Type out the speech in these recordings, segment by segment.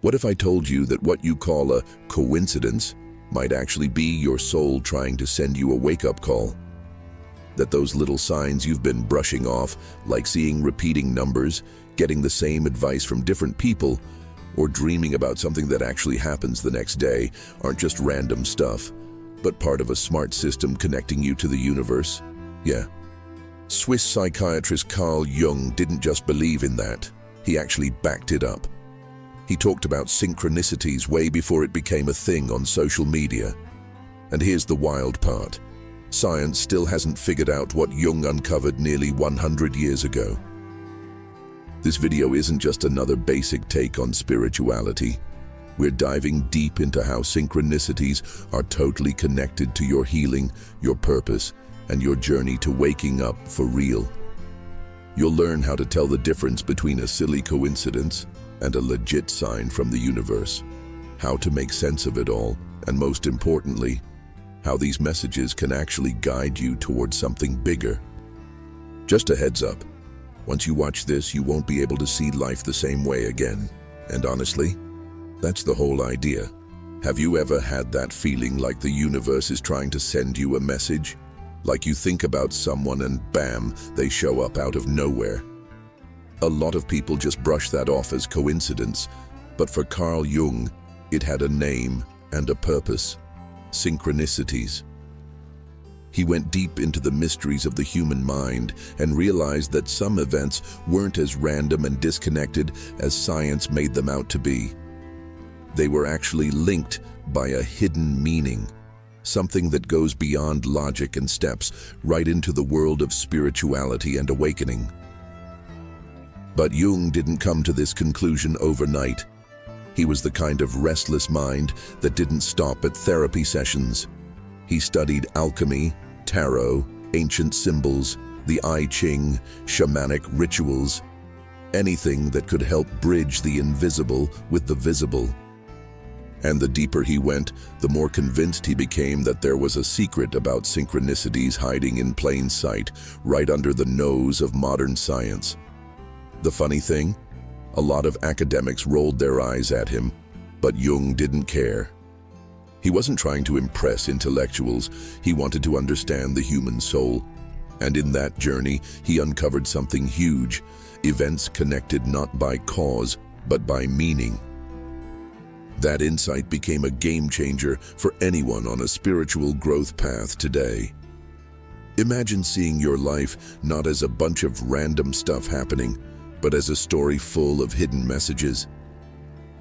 What if I told you that what you call a coincidence might actually be your soul trying to send you a wake-up call? That those little signs you've been brushing off, like seeing repeating numbers, getting the same advice from different people, or dreaming about something that actually happens the next day, aren't just random stuff, but part of a smart system connecting you to the universe? Yeah. Swiss psychiatrist Carl Jung didn't just believe in that, he actually backed it up. He talked about synchronicities way before it became a thing on social media. And here's the wild part. Science still hasn't figured out what Jung uncovered nearly 100 years ago. This video isn't just another basic take on spirituality. We're diving deep into how synchronicities are totally connected to your healing, your purpose, and your journey to waking up for real. You'll learn how to tell the difference between a silly coincidence and a legit sign from the universe, how to make sense of it all, and most importantly, how these messages can actually guide you towards something bigger. Just a heads up, once you watch this, you won't be able to see life the same way again. And honestly, that's the whole idea. Have you ever had that feeling like the universe is trying to send you a message? Like you think about someone and bam, they show up out of nowhere. A lot of people just brush that off as coincidence, but for Carl Jung, it had a name and a purpose: synchronicities. He went deep into the mysteries of the human mind and realized that some events weren't as random and disconnected as science made them out to be. They were actually linked by a hidden meaning, something that goes beyond logic and steps right into the world of spirituality and awakening. But Jung didn't come to this conclusion overnight. He was the kind of restless mind that didn't stop at therapy sessions. He studied alchemy, tarot, ancient symbols, the I Ching, shamanic rituals, anything that could help bridge the invisible with the visible. And the deeper he went, the more convinced he became that there was a secret about synchronicities hiding in plain sight, right under the nose of modern science. The funny thing? A lot of academics rolled their eyes at him, but Jung didn't care. He wasn't trying to impress intellectuals, he wanted to understand the human soul. And in that journey, he uncovered something huge: events connected not by cause, but by meaning. That insight became a game changer for anyone on a spiritual growth path today. Imagine seeing your life not as a bunch of random stuff happening, but as a story full of hidden messages.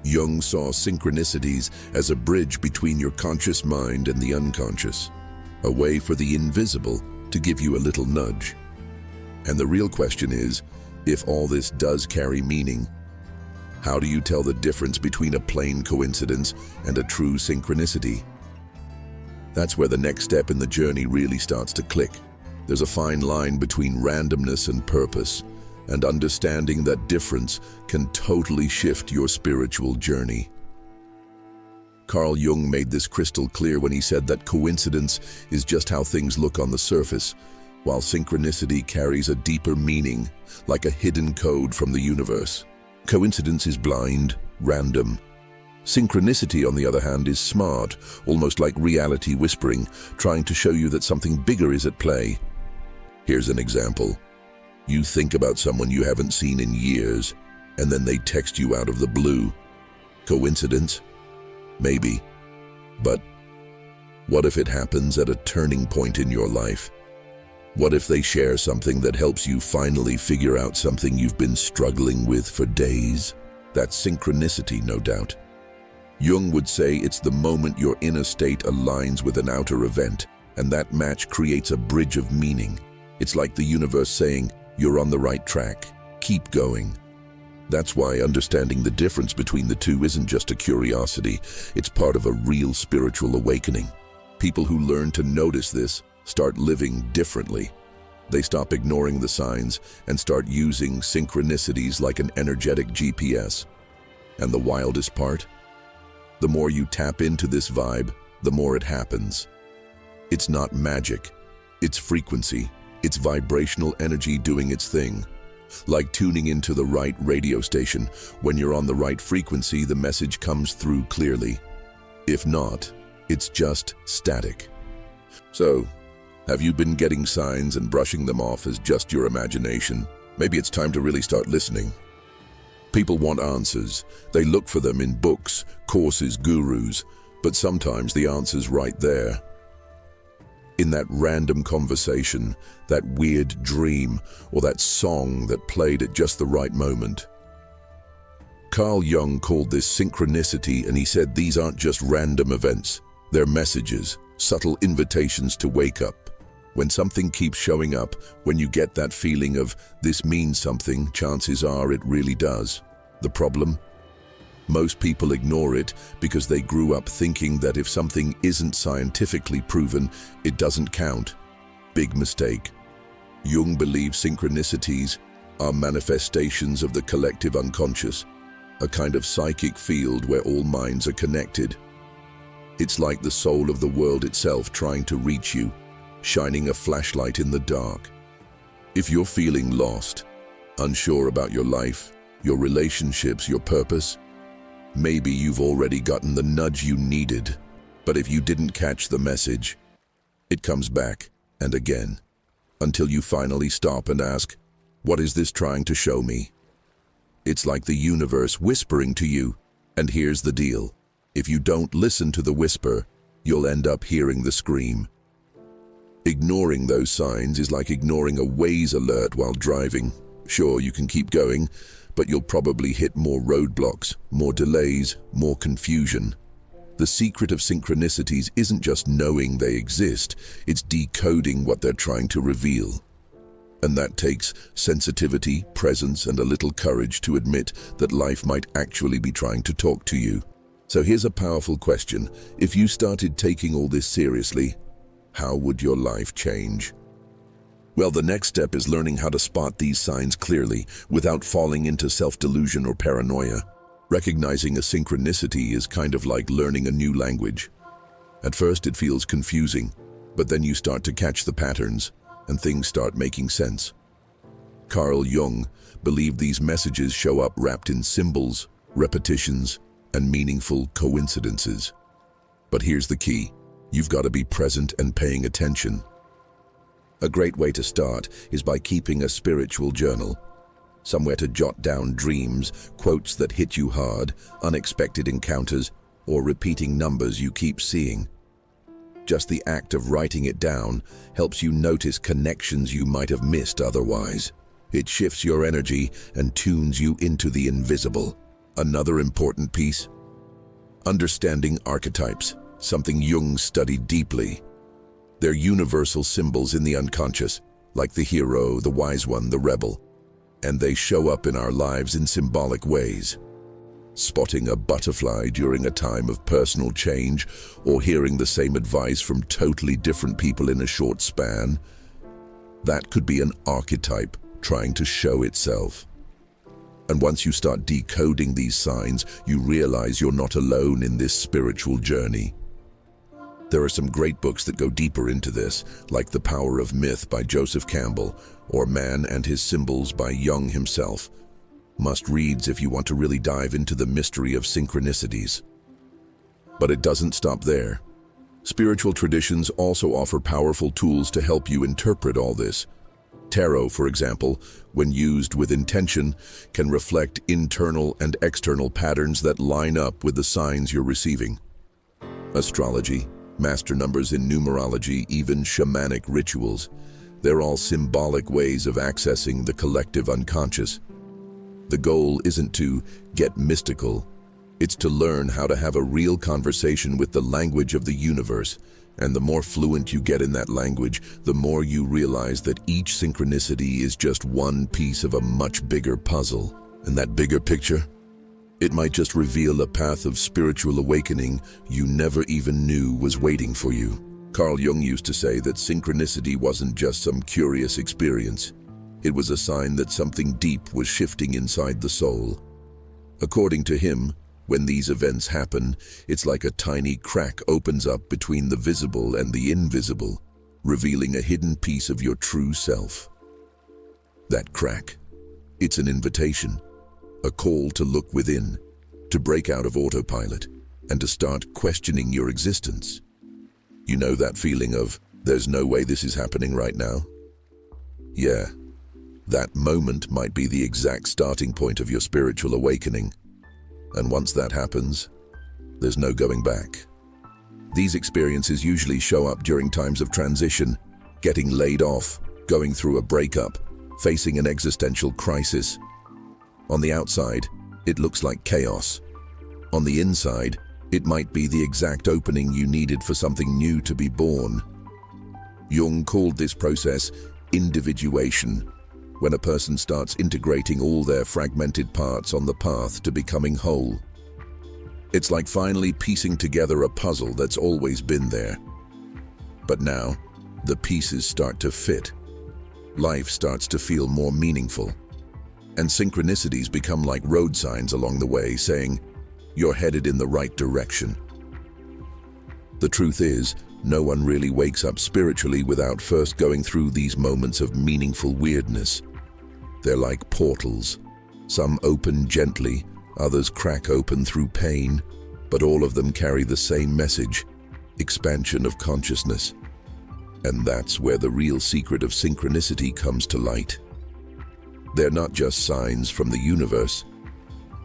Jung saw synchronicities as a bridge between your conscious mind and the unconscious, a way for the invisible to give you a little nudge. And the real question is, if all this does carry meaning, how do you tell the difference between a plain coincidence and a true synchronicity? That's where the next step in the journey really starts to click. There's a fine line between randomness and purpose, and understanding that difference can totally shift your spiritual journey. Carl Jung made this crystal clear when he said that coincidence is just how things look on the surface, while synchronicity carries a deeper meaning, like a hidden code from the universe. Coincidence is blind, random. Synchronicity, on the other hand, is smart, almost like reality whispering, trying to show you that something bigger is at play. Here's an example. You think about someone you haven't seen in years, and then they text you out of the blue. Coincidence? Maybe. But what if it happens at a turning point in your life? What if they share something that helps you finally figure out something you've been struggling with for days? That's synchronicity, no doubt. Jung would say it's the moment your inner state aligns with an outer event, and that match creates a bridge of meaning. It's like the universe saying, "You're on the right track. Keep going." That's why understanding the difference between the two isn't just a curiosity, it's part of a real spiritual awakening. People who learn to notice this start living differently. They stop ignoring the signs and start using synchronicities like an energetic GPS. And the wildest part? The more you tap into this vibe, the more it happens. It's not magic, it's frequency. It's vibrational energy doing its thing. Like tuning into the right radio station. When you're on the right frequency, the message comes through clearly. If not, it's just static. So, have you been getting signs and brushing them off as just your imagination? Maybe it's time to really start listening. People want answers. They look for them in books, courses, gurus, but sometimes the answer's right there. In that random conversation, that weird dream, or that song that played at just the right moment. Carl Jung called this synchronicity, and he said these aren't just random events. They're messages, subtle invitations to wake up. When something keeps showing up, when you get that feeling of this means something, chances are it really does. The problem? Most people ignore it because they grew up thinking that if something isn't scientifically proven, it doesn't count. Big mistake. Jung believes synchronicities are manifestations of the collective unconscious, a kind of psychic field where all minds are connected. It's like the soul of the world itself trying to reach you, shining a flashlight in the dark. If you're feeling lost, unsure about your life, your relationships, your purpose, maybe you've already gotten the nudge you needed. But if you didn't catch the message, it comes back and again, until you finally stop and ask, what is this trying to show me? It's like the universe whispering to you, and here's the deal. If you don't listen to the whisper, you'll end up hearing the scream. Ignoring those signs is like ignoring a Waze alert while driving. Sure, you can keep going, but you'll probably hit more roadblocks, more delays, more confusion. The secret of synchronicities isn't just knowing they exist, it's decoding what they're trying to reveal. And that takes sensitivity, presence, and a little courage to admit that life might actually be trying to talk to you. So here's a powerful question. If you started taking all this seriously, how would your life change? Well, the next step is learning how to spot these signs clearly without falling into self-delusion or paranoia. Recognizing a synchronicity is kind of like learning a new language. At first it feels confusing, but then you start to catch the patterns and things start making sense. Carl Jung believed these messages show up wrapped in symbols, repetitions, and meaningful coincidences. But here's the key. You've got to be present and paying attention. A great way to start is by keeping a spiritual journal. Somewhere to jot down dreams, quotes that hit you hard, unexpected encounters, or repeating numbers you keep seeing. Just the act of writing it down helps you notice connections you might have missed otherwise. It shifts your energy and tunes you into the invisible. Another important piece: understanding archetypes, something Jung studied deeply. They're universal symbols in the unconscious, like the hero, the wise one, the rebel, and they show up in our lives in symbolic ways. Spotting a butterfly during a time of personal change, or hearing the same advice from totally different people in a short span, that could be an archetype trying to show itself. And once you start decoding these signs, you realize you're not alone in this spiritual journey. There are some great books that go deeper into this, like The Power of Myth by Joseph Campbell, or Man and His Symbols by Jung himself. Must-reads if you want to really dive into the mystery of synchronicities. But it doesn't stop there. Spiritual traditions also offer powerful tools to help you interpret all this. Tarot, for example, when used with intention, can reflect internal and external patterns that line up with the signs you're receiving. Astrology, master numbers in numerology, even shamanic rituals, they're all symbolic ways of accessing the collective unconscious. The goal isn't to get mystical, it's to learn how to have a real conversation with the language of the universe. And the more fluent you get in that language, the more you realize that each synchronicity is just one piece of a much bigger puzzle. And that bigger picture? It might just reveal a path of spiritual awakening you never even knew was waiting for you. Carl Jung used to say that synchronicity wasn't just some curious experience. It was a sign that something deep was shifting inside the soul. According to him, when these events happen, it's like a tiny crack opens up between the visible and the invisible, revealing a hidden piece of your true self. That crack, It's an invitation, a call to look within, to break out of autopilot, and to start questioning your existence. You know that feeling of, there's no way this is happening right now? Yeah, that moment might be the exact starting point of your spiritual awakening. And once that happens, there's no going back. These experiences usually show up during times of transition, getting laid off, going through a breakup, facing an existential crisis. On the outside, it looks like chaos. On the inside, it might be the exact opening you needed for something new to be born. Jung called this process individuation, when a person starts integrating all their fragmented parts on the path to becoming whole. It's like finally piecing together a puzzle that's always been there. But now, the pieces start to fit. Life starts to feel more meaningful. And synchronicities become like road signs along the way saying, you're headed in the right direction. The truth is, no one really wakes up spiritually without first going through these moments of meaningful weirdness. They're like portals. Some open gently, others crack open through pain, but all of them carry the same message: expansion of consciousness. And that's where the real secret of synchronicity comes to light. They're not just signs from the universe.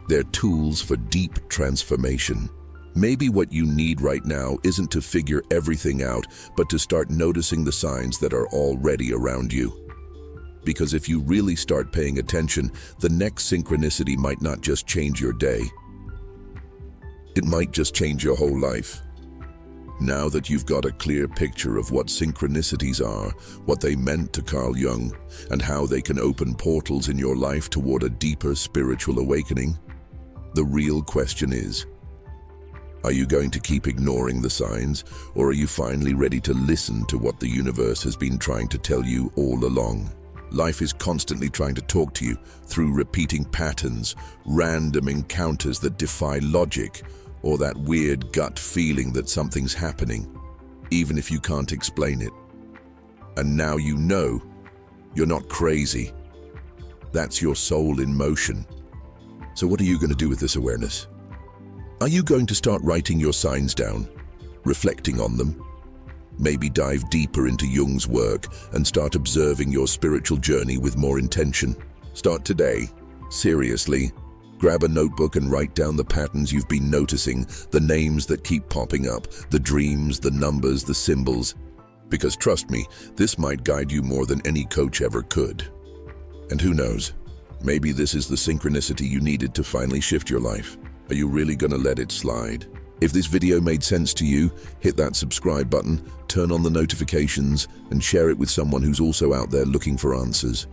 They're tools for deep transformation. Maybe what you need right now isn't to figure everything out, but to start noticing the signs that are already around you. Because if you really start paying attention, the next synchronicity might not just change your day. It might just change your whole life. Now that you've got a clear picture of what synchronicities are, what they meant to Carl Jung, and how they can open portals in your life toward a deeper spiritual awakening, the real question is, are you going to keep ignoring the signs, or are you finally ready to listen to what the universe has been trying to tell you all along? Life is constantly trying to talk to you through repeating patterns, random encounters that defy logic, or that weird gut feeling that something's happening, even if you can't explain it. And now you know you're not crazy. That's your soul in motion. So what are you going to do with this awareness? Are you going to start writing your signs down, reflecting on them? Maybe dive deeper into Jung's work and start observing your spiritual journey with more intention. Start today. Seriously. Grab a notebook and write down the patterns you've been noticing, the names that keep popping up, the dreams, the numbers, the symbols. Because trust me, this might guide you more than any coach ever could. And who knows, maybe this is the synchronicity you needed to finally shift your life. Are you really gonna let it slide? If this video made sense to you, hit that subscribe button, turn on the notifications, and share it with someone who's also out there looking for answers.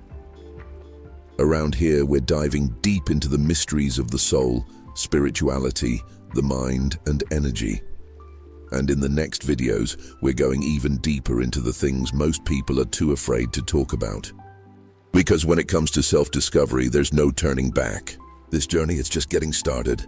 Around here, we're diving deep into the mysteries of the soul, spirituality, the mind, and energy. And in the next videos, we're going even deeper into the things most people are too afraid to talk about. Because when it comes to self-discovery, there's no turning back. This journey is just getting started.